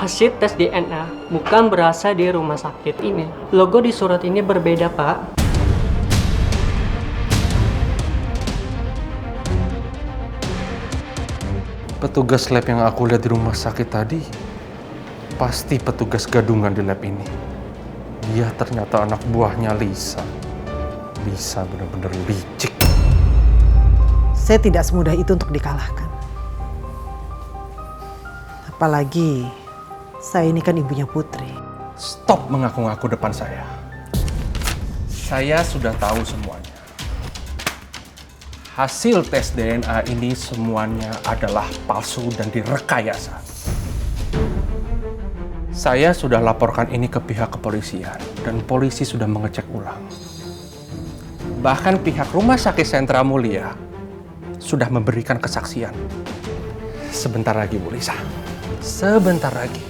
Hasil tes DNA bukan berasal di rumah sakit ini. Logo di surat ini berbeda, Pak. Petugas lab yang aku lihat di rumah sakit tadi pasti petugas gadungan di lab ini. Dia ternyata anak buahnya Lisa. Lisa benar-benar licik. Saya tidak semudah itu untuk dikalahkan. Apalagi saya ini kan ibunya Putri. Stop mengaku-ngaku depan saya. Saya sudah tahu semuanya. Hasil tes DNA ini semuanya adalah palsu dan direkayasa. Saya sudah laporkan ini ke pihak kepolisian dan polisi sudah mengecek ulang. Bahkan pihak Rumah Sakit Sentra Mulia sudah memberikan kesaksian. Sebentar lagi, Bu Lisa. Sebentar lagi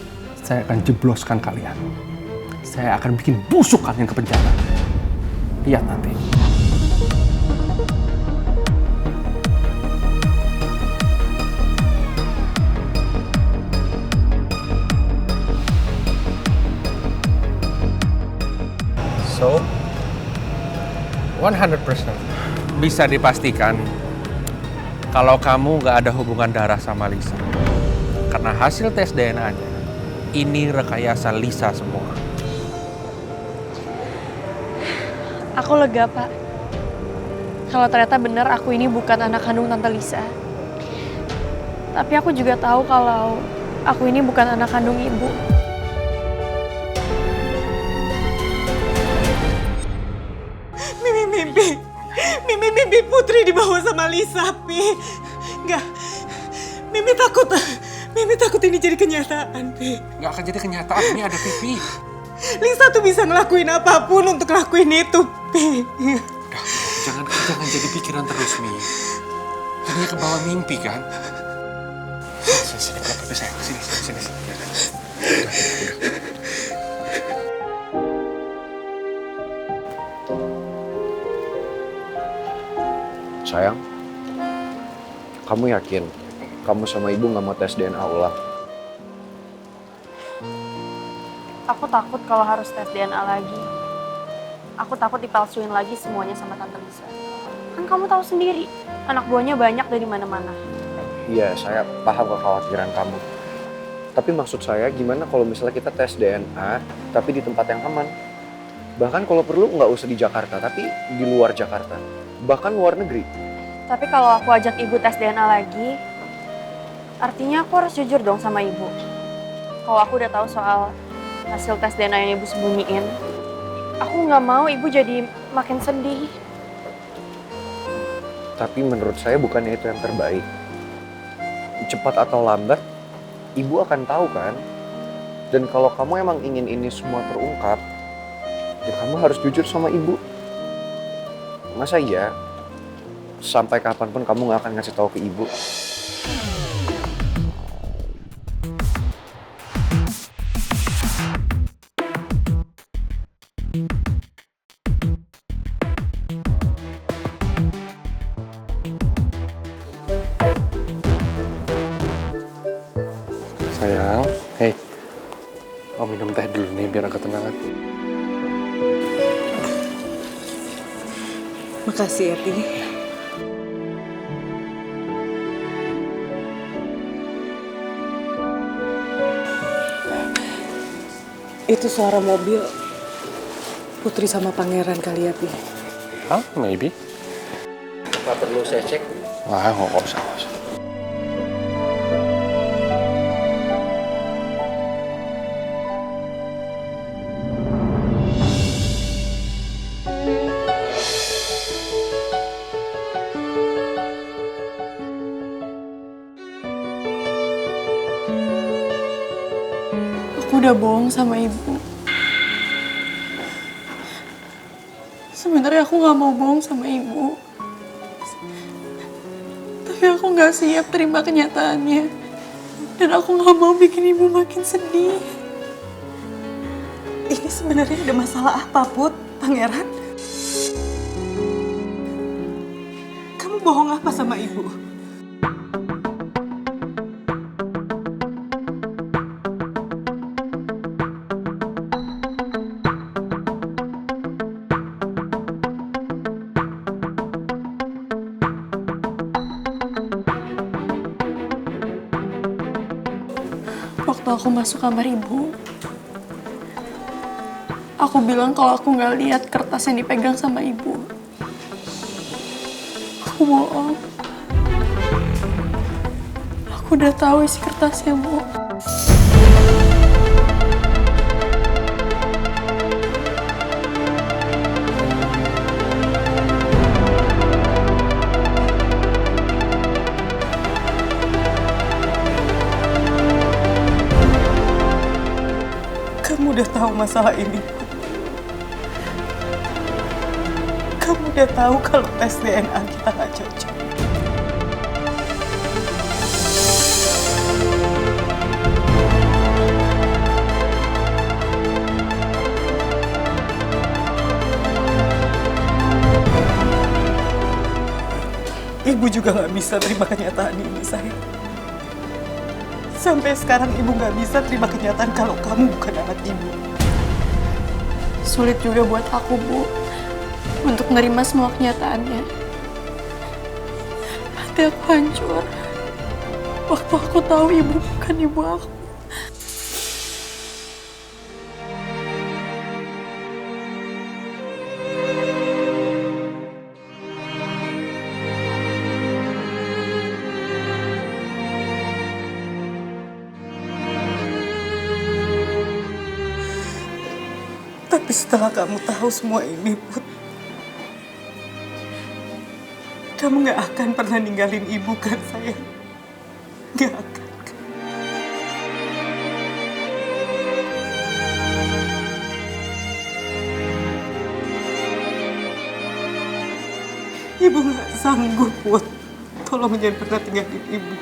saya akan jebloskan kalian. Saya akan bikin busuk kalian ke penjara. Lihat nanti. So, 100% bisa dipastikan kalau kamu nggak ada hubungan darah sama Lisa. Karena hasil tes DNA-nya, ini rekayasa Lisa semua. Aku lega, Pak. Kalau ternyata benar aku ini bukan anak kandung Tante Lisa. Tapi aku juga tahu kalau aku ini bukan anak kandung Ibu. Mimpi Putri dibawa sama Lisa, Pi. Enggak. Mimi takut ini jadi kenyataan, Pi. Nggak akan jadi kenyataan, ini ada Pipi. Lisa tuh bisa ngelakuin apapun untuk ngelakuin itu, Pi. Udah, jangan jadi pikiran terus, Mi. Ini ke bawah mimpi, kan? Sini, Pipi sayang. Sini. Udah. Sayang, kamu yakin kamu sama ibu nggak mau tes DNA ulang? Aku takut kalau harus tes DNA lagi. Aku takut dipalsuin lagi semuanya sama Tante Lisa. Kan kamu tahu sendiri, anak buahnya banyak dari mana-mana. Iya, saya paham kekhawatiran kamu. Tapi maksud saya gimana kalau misalnya kita tes DNA tapi di tempat yang aman? Bahkan kalau perlu nggak usah di Jakarta, tapi di luar Jakarta. Bahkan luar negeri. Tapi kalau aku ajak Ibu tes DNA lagi, artinya aku harus jujur dong sama Ibu. Kalau aku udah tahu soal hasil tes DNA yang Ibu sembunyiin, aku nggak mau Ibu jadi makin sedih. Tapi menurut saya bukannya itu yang terbaik. Cepat atau lambat, Ibu akan tahu kan? Dan kalau kamu emang ingin ini semua terungkap, ya kamu harus jujur sama Ibu. Masa iya? Sampai kapanpun kamu gak akan ngasih tahu ke Ibu. Sayang, hei. Mau minum teh dulu nih biar agak tenangan. Makasih ya, Pi. Itu suara mobil Putri sama Pangeran kali ya, Pi. Hah? Maybe. Apa perlu saya cek? Wah, nggak usah. Aku udah bohong sama Ibu. Sebenarnya aku nggak mau bohong sama Ibu. Tapi aku nggak siap terima kenyataannya. Dan aku nggak mau bikin Ibu makin sedih. Ini sebenarnya ada masalah apa, Put? Pangeran? Kamu bohong apa sama Ibu? Waktu aku masuk kamar ibu, aku bilang kalau aku nggak lihat kertas yang dipegang sama ibu. Aku bohong. Aku udah tahu isi kertasnya, Bu. Kamu udah tahu masalah ini. Kamu udah tahu kalau tes DNA kita nggak cocok. Ibu juga nggak bisa terima kenyataan ini, sayang. Sampai sekarang ibu nggak bisa terima kenyataan kalau kamu bukan anak ibu. Sulit juga buat aku, Bu, untuk menerima semua kenyataannya. Hati aku hancur waktu aku tahu ibu bukan ibu aku. Tapi setelah kamu tahu semua ini, Put, kamu nggak akan pernah ninggalin ibu kan, sayang? Nggak akan. Ibu nggak sanggup, Put. Tolong jangan pernah tinggalin ibu.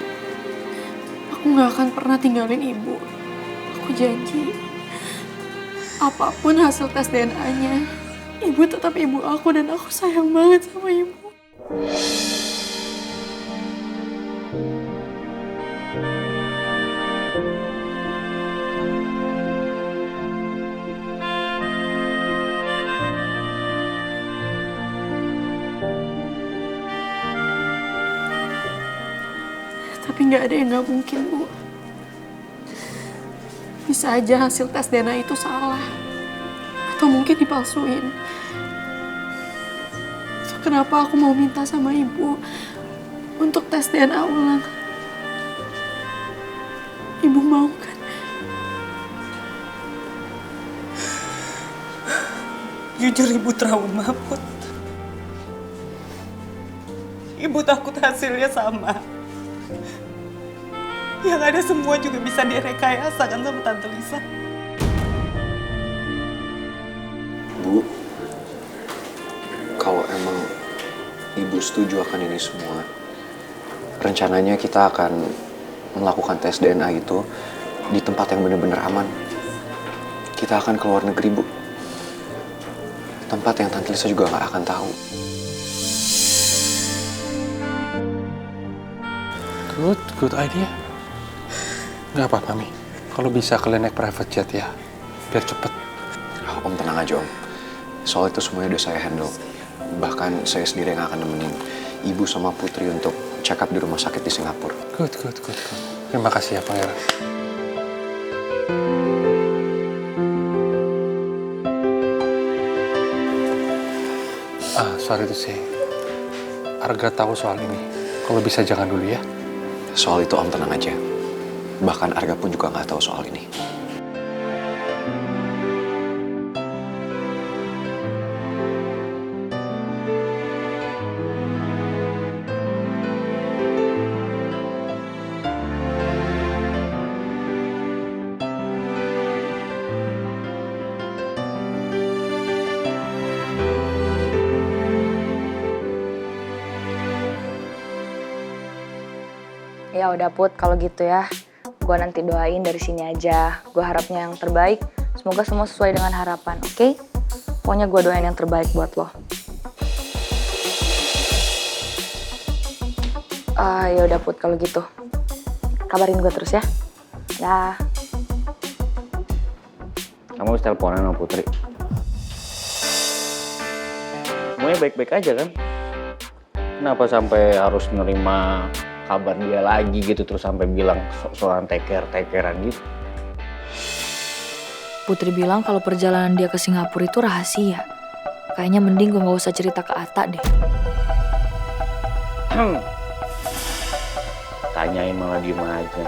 Aku nggak akan pernah tinggalin ibu. Aku janji. Apapun hasil tes DNA-nya, ibu tetap ibu aku dan aku sayang banget sama ibu. Tapi nggak ada yang nggak mungkin, Bu. Bisa aja hasil tes DNA itu salah. Atau mungkin dipalsuin. So, kenapa aku mau minta sama ibu untuk tes DNA ulang? Ibu mau kan? Jujur ibu trauma, Put. Ibu takut hasilnya sama. Yang ada semua juga bisa direkayasa kan sama Tante Lisa. Bu, kalau emang ibu setuju akan ini semua, rencananya kita akan melakukan tes DNA itu di tempat yang benar-benar aman. Kita akan keluar negeri, Bu. Tempat yang Tante Lisa juga nggak akan tahu. Good idea. Nggak apa-apa, Mi. Kalau bisa kalian naik private jet ya, biar cepet. Om tenang aja, Om. Soal itu semuanya udah saya handle. Bahkan saya sendiri yang akan nemenin Ibu sama Putri untuk check up di rumah sakit di Singapura. Good. Terima kasih ya, Pangeran. Sorry to say. Arga tahu soal ini. Kalau bisa jangan dulu ya. Soal itu Om tenang aja. Bahkan Arga pun juga nggak tahu soal ini. Ya udah Put, kalau gitu ya, gue nanti doain dari sini aja. Gue harapnya yang terbaik, semoga semua sesuai dengan harapan, oke? Pokoknya gue doain yang terbaik buat lo. Ya udah Put, kalau gitu, kabarin gue terus ya. Dah. Kamu harus teleponan sama Putri. Semuanya baik-baik aja kan? Kenapa sampai harus nerima kabar dia lagi gitu terus sampai bilang soal tekeran gitu? Putri bilang kalau perjalanan dia ke Singapura itu rahasia. Kayaknya mending gue gak usah cerita ke Atta deh. Tanyain malah diem aja.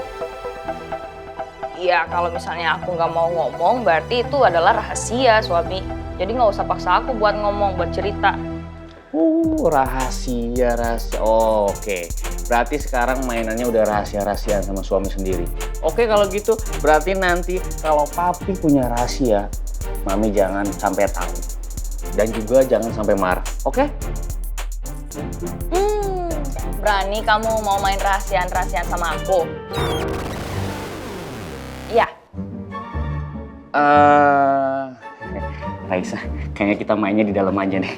Iya, kalau misalnya aku nggak mau ngomong, berarti itu adalah rahasia, suami. Jadi nggak usah paksa aku buat ngomong, buat cerita. Rahasia. Oke. Berarti sekarang mainannya udah rahasia-rahasiaan sama suami sendiri. Oke, kalau gitu berarti nanti kalau papi punya rahasia, mami jangan sampai tahu. Dan juga jangan sampai marah. Oke? Berani kamu mau main rahasiaan-rahasiaan sama aku? Iya. Raisa, kayaknya kita mainnya di dalam aja nih.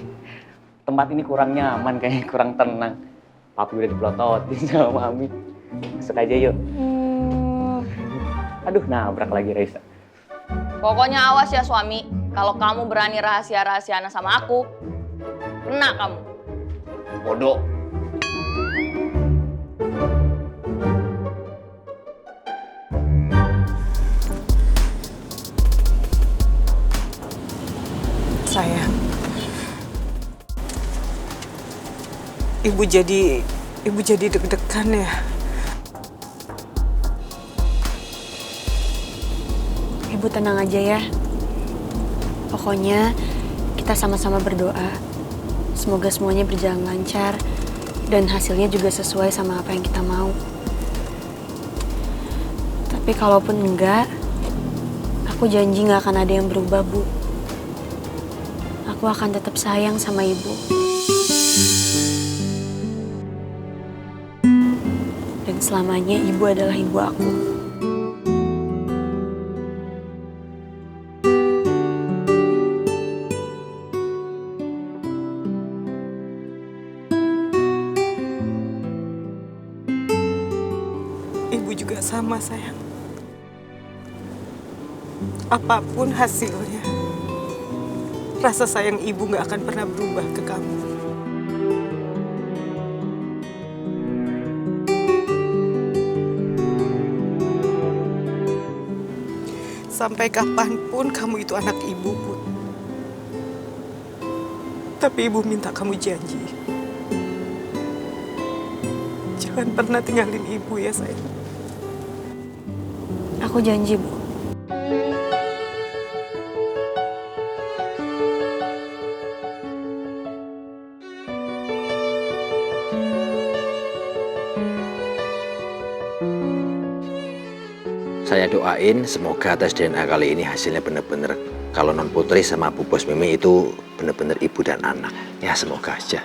Tempat ini kurang nyaman, kayaknya kurang tenang. Papi udah dipelototin sama mami. Masuk aja yuk. Aduh, nabrak lagi Raisa. Pokoknya awas ya suami, kalau kamu berani rahasia-rahasiaan sama aku, kena kamu. Bodoh. Sayang, ibu jadi deg-degan ya. Ibu tenang aja ya. Pokoknya kita sama-sama berdoa. Semoga semuanya berjalan lancar dan hasilnya juga sesuai sama apa yang kita mau. Tapi kalaupun enggak, aku janji nggak akan ada yang berubah, Bu. Aku akan tetap sayang sama ibu. Dan selamanya ibu adalah ibu aku. Ibu juga sama, sayang. Apapun hasilnya, rasa sayang ibu gak akan pernah berubah ke kamu. Sampai kapanpun kamu itu anak ibu, Put. Tapi ibu minta kamu janji. Jangan pernah tinggalin ibu ya, sayang. Aku janji, Bu. Saya doain semoga tes DNA kali ini hasilnya benar-benar kalau non Putri sama Bu Bos Mimi itu benar-benar ibu dan anak. Ya semoga aja.